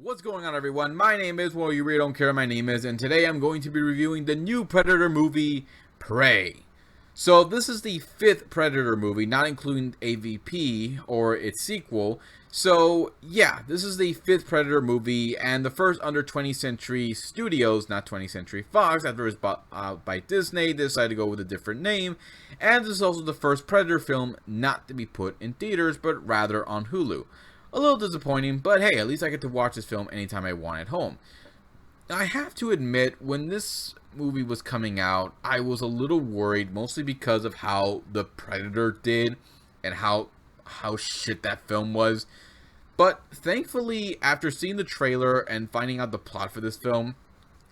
What's going on, everyone? My name is, well, you really don't care my name is, and today I'm going to be reviewing the new Predator movie, Prey. So this is the 5th Predator movie, not including AVP or its sequel. So yeah, this is the 5th Predator movie and the first under 20th Century Studios, not 20th Century Fox, after it was bought out by Disney. They decided to go with a different name. And this is also the first Predator film not to be put in theaters, but rather on Hulu. A little disappointing, but hey, at least I get to watch this film anytime I want at home. I have to admit, when this movie was coming out, I was a little worried, mostly because of how The Predator did and how shit that film was. But thankfully, after seeing the trailer and finding out the plot for this film,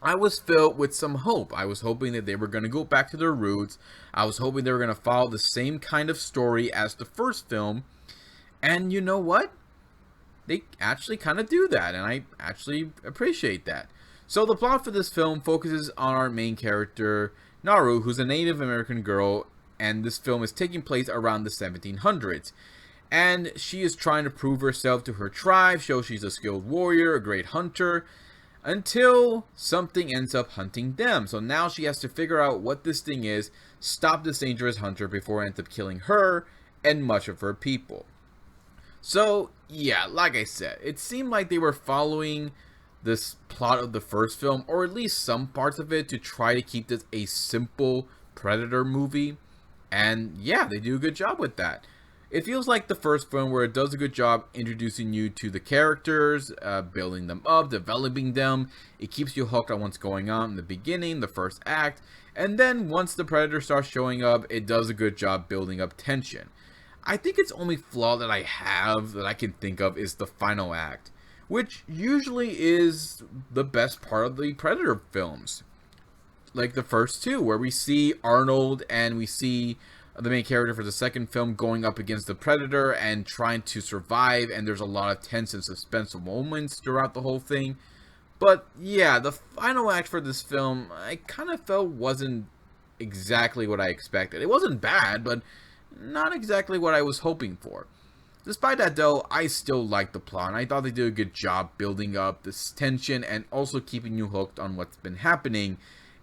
I was filled with some hope. I was hoping that they were going to go back to their roots. I was hoping they were going to follow the same kind of story as the first film. And you know what? They actually kind of do that, and I actually appreciate that. So the plot for this film focuses on our main character, Naru, who's a Native American girl, and this film is taking place around the 1700s. And she is trying to prove herself to her tribe, show she's a skilled warrior, a great hunter, until something ends up hunting them. So now she has to figure out what this thing is, stop this dangerous hunter before it ends up killing her and much of her people. So, yeah, like I said, it seemed like they were following this plot of the first film, or at least some parts of it, to try to keep this a simple Predator movie. And yeah, they do a good job with that. It feels like the first film, where it does a good job introducing you to the characters, building them up, developing them. It keeps you hooked on what's going on in the beginning, the first act. And then once the Predator starts showing up, it does a good job building up tension. I think its only flaw that I have that I can think of is the final act, which usually is the best part of the Predator films. Like the first two, where we see Arnold and we see the main character for the second film going up against the Predator and trying to survive, and there's a lot of tense and suspenseful moments throughout the whole thing. But yeah, the final act for this film, I kind of felt wasn't exactly what I expected. It wasn't bad, but not exactly what I was hoping for. Despite that though, I still liked the plot, and I thought they did a good job building up this tension and also keeping you hooked on what's been happening,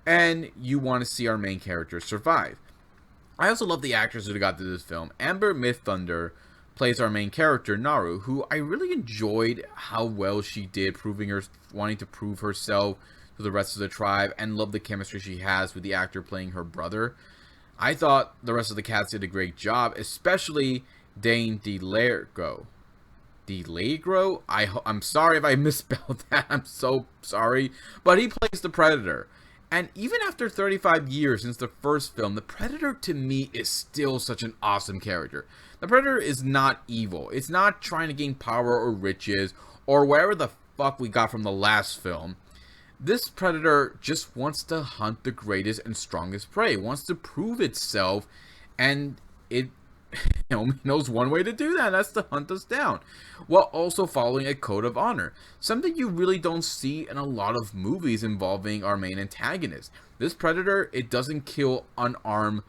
and you want to see our main character survive. I also love the actors who got to this film. Amber Midthunder plays our main character, Naru, who I really enjoyed how well she did, wanting to prove herself to the rest of the tribe, and love the chemistry she has with the actor playing her brother. I thought the rest of the cast did a great job, especially Dane DeLegro. I'm sorry if I misspelled that. I'm so sorry. But he plays the Predator. And even after 35 years since the first film, the Predator to me is still such an awesome character. The Predator is not evil. It's not trying to gain power or riches or whatever the fuck we got from the last film. This Predator just wants to hunt the greatest and strongest prey. It wants to prove itself, and it only knows one way to do that. That's to hunt us down, while also following a code of honor. Something you really don't see in a lot of movies involving our main antagonist. This Predator, it doesn't kill unarmed,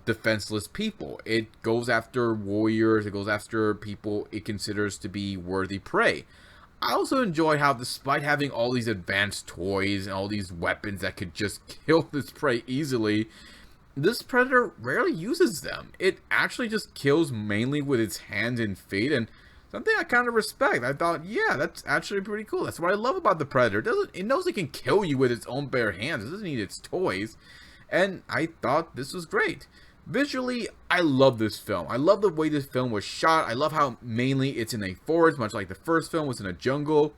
defenseless people. It goes after warriors. It goes after people it considers to be worthy prey. I also enjoy how, despite having all these advanced toys and all these weapons that could just kill this prey easily, this Predator rarely uses them. It actually just kills mainly with its hands and feet, and something I kind of respect. I thought, yeah, that's actually pretty cool. That's what I love about the Predator. It knows it can kill you with its own bare hands. It doesn't need its toys, and I thought this was great. Visually, I love this film. I love the way this film was shot. I love how mainly it's in a forest, much like the first film was in a jungle.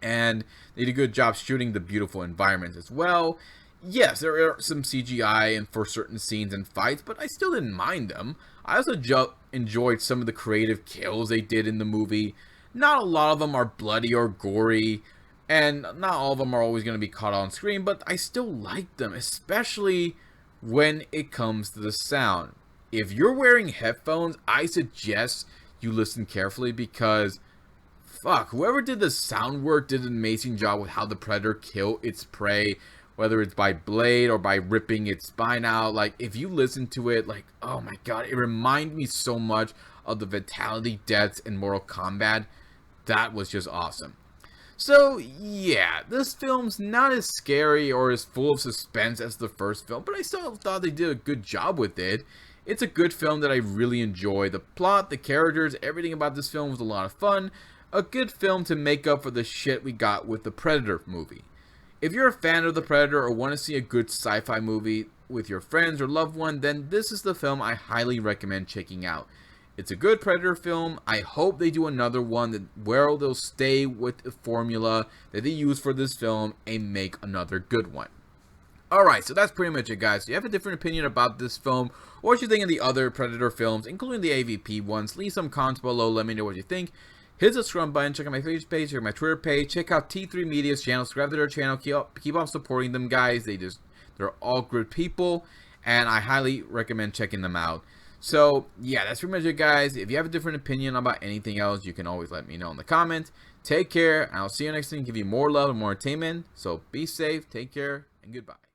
And they did a good job shooting the beautiful environments as well. Yes, there are some CGI and for certain scenes and fights, but I still didn't mind them. I also enjoyed some of the creative kills they did in the movie. Not a lot of them are bloody or gory, and not all of them are always going to be caught on screen, but I still like them, especially when it comes to the sound. If you're wearing headphones, I suggest you listen carefully, because fuck, whoever did the sound work did an amazing job with how the Predator killed its prey, whether it's by blade or by ripping its spine out. Like, if you listen to it, like, oh my god, it reminded me so much of the fatality deaths in Mortal Kombat. That was just awesome. So, yeah, this film's not as scary or as full of suspense as the first film, but I still thought they did a good job with it. It's a good film that I really enjoy. The plot, the characters, everything about this film was a lot of fun. A good film to make up for the shit we got with the Predator movie. If you're a fan of the Predator or want to see a good sci-fi movie with your friends or loved one, then this is the film I highly recommend checking out. It's a good Predator film. I hope they do another one where they'll stay with the formula that they used for this film and make another good one. Alright, so that's pretty much it, guys. If you have a different opinion about this film, or what you think of the other Predator films, including the AVP ones, leave some comments below, let me know what you think. Hit the subscribe button, check out my Facebook page, check out my Twitter page, check out T3 Media's channel, subscribe to their channel, keep on supporting them, guys. They're all good people, and I highly recommend checking them out. So, yeah, that's pretty much it, guys. If you have a different opinion about anything else, you can always let me know in the comments. Take care, and I'll see you next time. Give you more love and more entertainment. So, be safe, take care, and goodbye.